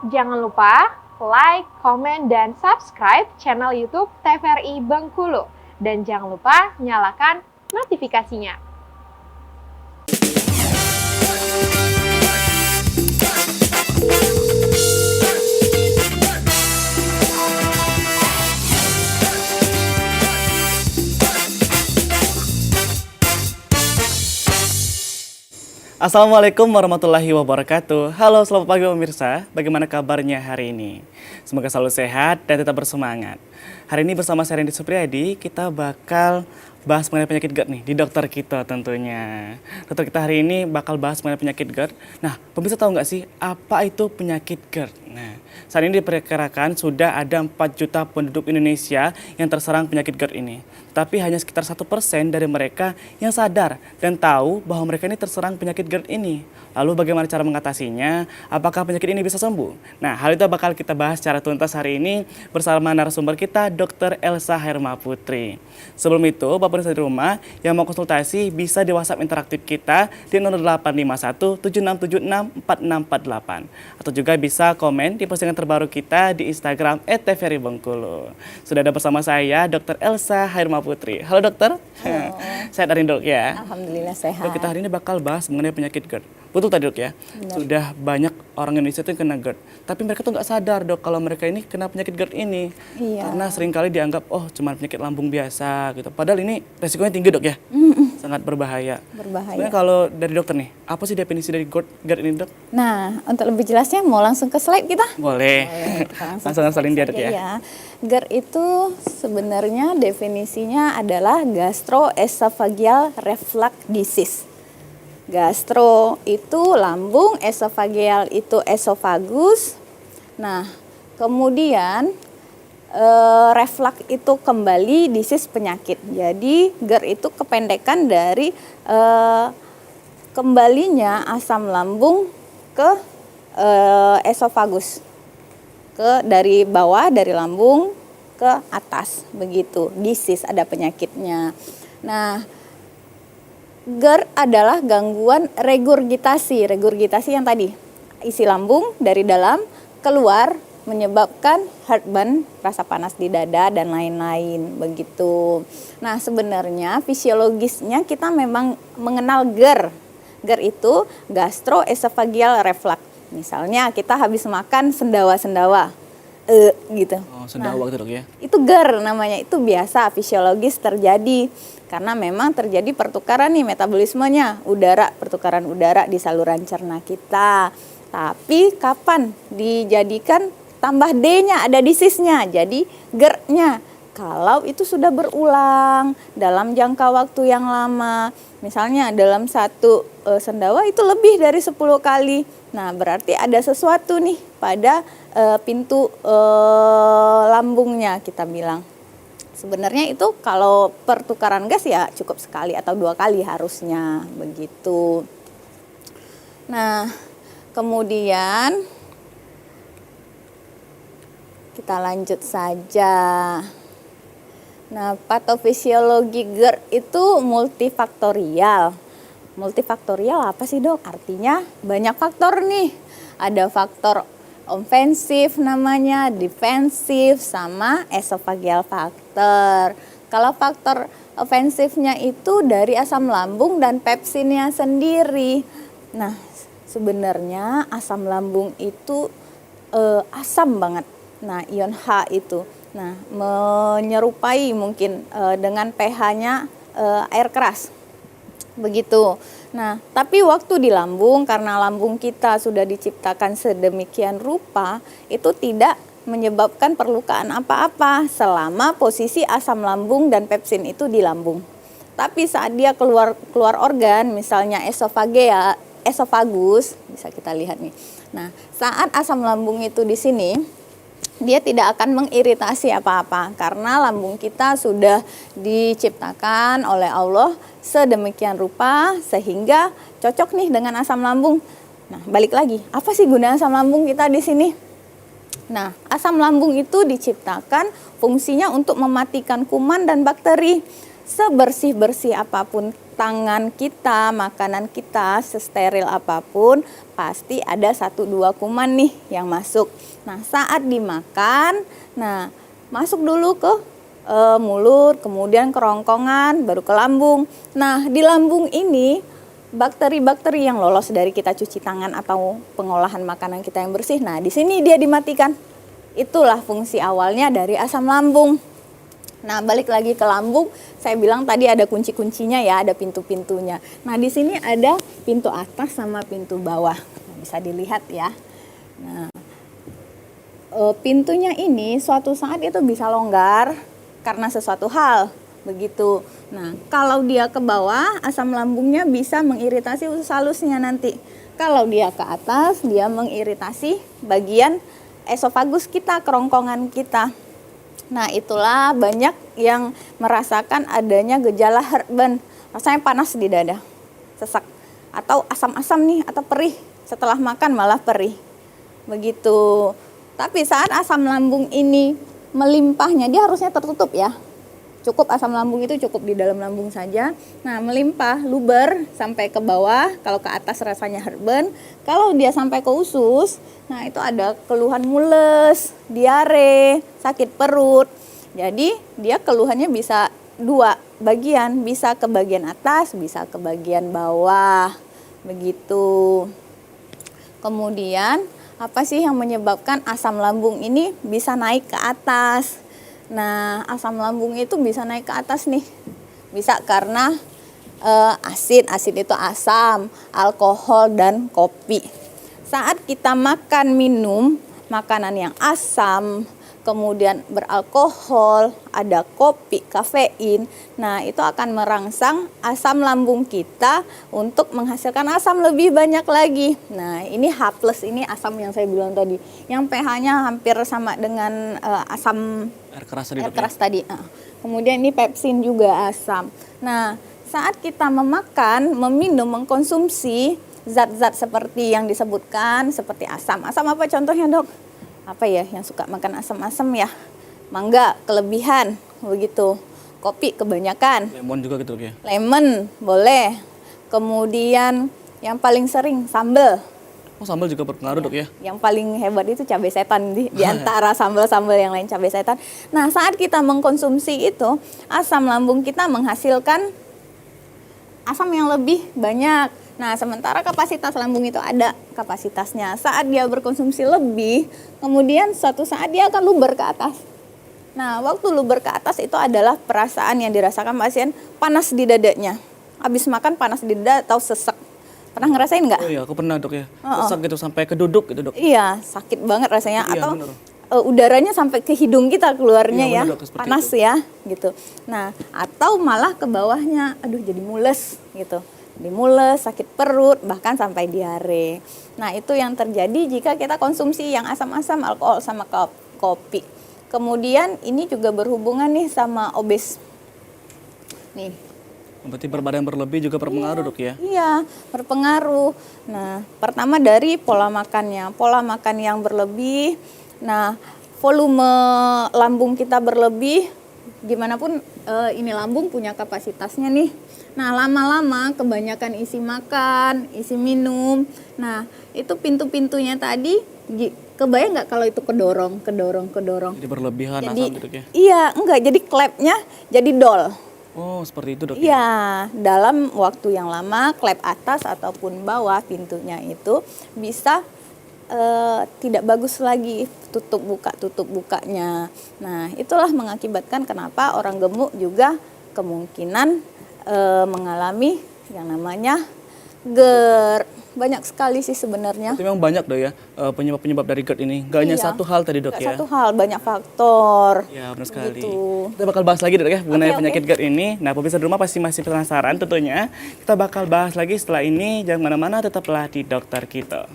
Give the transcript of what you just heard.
Jangan lupa like, komen, dan subscribe channel YouTube TVRI Bengkulu. Dan jangan lupa nyalakan notifikasinya. Assalamualaikum warahmatullahi wabarakatuh. Halo, selamat pagi pemirsa. Bagaimana kabarnya hari ini? Semoga selalu sehat dan tetap bersemangat. Hari ini bersama saya Randy Supriyadi, kita bakal bahas mengenai penyakit GERD nih, di dokter kita tentunya. Dokter kita hari ini bakal bahas mengenai penyakit GERD. Nah, pemirsa tahu nggak sih apa itu penyakit GERD? Nah, saat ini diperkirakan sudah ada 4 juta penduduk Indonesia yang terserang penyakit GERD ini. Tapi hanya sekitar 1% dari mereka yang sadar dan tahu bahwa mereka ini terserang penyakit GERD ini. Lalu bagaimana cara mengatasinya? Apakah penyakit ini bisa sembuh? Nah, hal itu bakal kita bahas secara tuntas hari ini bersama narasumber kita, Dr. Elsa Hermaputri. Sebelum itu, Bapak pemirsa di rumah yang mau konsultasi bisa di WhatsApp interaktif kita di 0851 7676 4648 atau juga bisa komen di postingan terbaru kita di Instagram @tvri_bengkulu. Sudah ada bersama saya Dr. Elsa Hermaputri. Halo dokter. Halo. Sehat hari ini dok ya? Alhamdulillah sehat. Dok, kita hari ini bakal bahas mengenai penyakit GERD. Betul tadi dok ya? Benar. Sudah banyak orang Indonesia tuh yang kena GERD. Tapi mereka tuh nggak sadar dok kalau mereka ini kena penyakit GERD ini. Iya. Karena seringkali dianggap oh cuma penyakit lambung biasa gitu. Padahal ini resikonya tinggi dok ya? Sangat berbahaya. Berbahaya. Sebenarnya kalau dari dokter nih, apa sih definisi dari GERD ini dok? Nah, untuk lebih jelasnya mau langsung ke slide kita? Boleh. Kita Langsung salin dia dok saja ya. GERD itu sebenarnya definisinya adalah gastroesophageal reflux disease. Gastro itu lambung, esophageal itu esofagus. Nah, kemudian reflux itu kembali disease penyakit. Jadi GERD itu kependekan dari kembalinya asam lambung ke esofagus, dari bawah, dari lambung ke atas, begitu. Disease ada penyakitnya. Nah, GERD adalah gangguan regurgitasi. Regurgitasi yang tadi, isi lambung dari dalam keluar menyebabkan heartburn, rasa panas di dada dan lain-lain, begitu. Nah, sebenarnya fisiologisnya kita memang mengenal GERD. GERD itu gastroesophageal reflux. Misalnya kita habis makan sendawa-sendawa, gitu. Oh, sendawa gitu dok ya? Itu GERD namanya, itu biasa fisiologis terjadi karena memang terjadi pertukaran nih metabolismenya, pertukaran udara di saluran cerna kita. Tapi kapan dijadikan tambah D-nya, ada disease-nya, jadi GERD-nya. Kalau itu sudah berulang dalam jangka waktu yang lama, misalnya dalam satu sendawa itu lebih dari 10 kali. Nah, berarti ada sesuatu nih pada pintu lambungnya kita bilang. Sebenarnya itu kalau pertukaran gas ya cukup sekali atau 2 kali harusnya, begitu. Nah, kemudian kita lanjut saja. Nah, patofisiologi GERD itu multifaktorial. Multifaktorial apa sih dok? Artinya banyak faktor nih. Ada faktor ofensif namanya, defensif, sama esophageal factor. Kalau faktor ofensifnya itu dari asam lambung dan pepsinnya sendiri. Nah, sebenarnya asam lambung itu asam banget. Nah, ion H itu. Nah, menyerupai mungkin dengan pH-nya air keras. Begitu. Nah, tapi waktu di lambung, karena lambung kita sudah diciptakan sedemikian rupa, itu tidak menyebabkan perlukaan apa-apa selama posisi asam lambung dan pepsin itu di lambung. Tapi saat dia keluar organ, misalnya esofagus, bisa kita lihat nih. Nah, saat asam lambung itu di sini, dia tidak akan mengiritasi apa-apa karena lambung kita sudah diciptakan oleh Allah sedemikian rupa sehingga cocok nih dengan asam lambung. Nah, balik lagi, apa sih guna asam lambung kita di sini? Nah, asam lambung itu diciptakan fungsinya untuk mematikan kuman dan bakteri. Sebersih-bersih apapun tangan kita, makanan kita, sesteril apapun, pasti ada 1-2 kuman nih yang masuk. Nah, saat dimakan, nah masuk dulu ke mulut, kemudian kerongkongan, baru ke lambung. Nah, di lambung ini bakteri-bakteri yang lolos dari kita cuci tangan atau pengolahan makanan kita yang bersih. Nah, di sini dia dimatikan. Itulah fungsi awalnya dari asam lambung. Nah, balik lagi ke lambung, saya bilang tadi ada kunci-kuncinya ya, ada pintu-pintunya. Nah, di sini ada pintu atas sama pintu bawah. Nah, bisa dilihat ya. Nah, pintunya ini suatu saat itu bisa longgar karena sesuatu hal, begitu. Nah, kalau dia ke bawah, asam lambungnya bisa mengiritasi usus halusnya nanti. Kalau dia ke atas, dia mengiritasi bagian esofagus kita, kerongkongan kita. Nah, itulah banyak yang merasakan adanya gejala heartburn, rasanya panas di dada, sesak, atau asam-asam nih, atau perih, setelah makan malah perih, begitu. Tapi saat asam lambung ini melimpahnya, dia harusnya tertutup ya, cukup asam lambung itu cukup di dalam lambung saja. Nah, melimpah, luber sampai ke bawah, kalau ke atas rasanya heartburn, kalau dia sampai ke usus, nah itu ada keluhan mules, diare, sakit perut. Jadi dia keluhannya bisa 2 bagian, bisa ke bagian atas, bisa ke bagian bawah, begitu. Kemudian apa sih yang menyebabkan asam lambung ini bisa naik ke atas? Nah, asam lambung itu bisa naik ke atas nih, bisa karena asid itu asam, alkohol, dan kopi. Saat kita makan minum makanan yang asam, kemudian beralkohol, ada kopi, kafein, nah itu akan merangsang asam lambung kita untuk menghasilkan asam lebih banyak lagi. Nah, ini H+, ini asam yang saya bilang tadi, yang pH-nya hampir sama dengan asam Air keras tadi, air Dok, ya? keras tadi. Kemudian ini pepsin juga asam. Nah, saat kita memakan, meminum, mengkonsumsi zat-zat seperti yang disebutkan, seperti asam. Asam apa contohnya, Dok? Apa ya yang suka makan asam-asam ya? Mangga kelebihan, begitu. Kopi kebanyakan. Lemon juga gitu, Dok, ya? Lemon boleh. Kemudian yang paling sering sambal. Oh, sambal juga berpengaruh, Dok, ya? Yang paling hebat itu cabai setan di antara sambal-sambal yang lain, cabai setan. Nah, saat kita mengkonsumsi itu, asam lambung kita menghasilkan asam yang lebih banyak. Nah, sementara kapasitas lambung itu ada kapasitasnya. Saat dia berkonsumsi lebih, kemudian suatu saat dia akan luber ke atas. Nah, waktu luber ke atas itu adalah perasaan yang dirasakan pasien panas di dadanya. Habis makan panas di dada atau sesek. Pernah ngerasain nggak? Oh iya, aku pernah, Dok, ya. Sesak gitu sampai ke duduk gitu, Dok. Iya, sakit banget rasanya. Iya, Atau bener. udaranya sampai ke hidung kita keluarnya Iya, ya, bener, Dok, seperti panas itu. ya, gitu. Nah, atau malah ke bawahnya, aduh jadi mules gitu. Jadi mules, sakit perut, bahkan sampai diare. Nah, itu yang terjadi jika kita konsumsi yang asam-asam, alkohol sama kopi. Kemudian ini juga berhubungan nih sama obes. Nih. Berarti berbadan berlebih juga berpengaruh, Dok, ya? Iya, berpengaruh. Nah, pertama dari pola makannya. Pola makan yang berlebih. Nah, volume lambung kita berlebih, gimana pun ini lambung punya kapasitasnya nih. Nah, lama-lama kebanyakan isi makan, isi minum. Nah, itu pintu-pintunya tadi, kebayang nggak kalau itu kedorong. Jadi berlebihan Jadi, asam gitu, Dok, ya? iya, enggak. Jadi klepnya jadi dol. Oh, seperti itu, Dok, ya? Iya, dalam waktu yang lama klep atas ataupun bawah pintunya itu bisa tidak bagus lagi, tutup bukanya. Nah, itulah mengakibatkan kenapa orang gemuk juga kemungkinan mengalami yang namanya GERD. Banyak sekali sih sebenarnya. Itu memang banyak, Dok, ya, penyebab-penyebab dari GERD ini. Gak hanya Iya. satu hal tadi, Dok, Nggak ya? satu hal, banyak faktor. Ya, benar sekali. Gitu. Kita bakal bahas lagi, Dok, ya, mengenai Oke. penyakit GERD ini. Nah, pemirsa di rumah pasti masih penasaran tentunya. Kita bakal bahas lagi setelah ini. Jangan kemana-mana, tetaplah di Dokter Kita.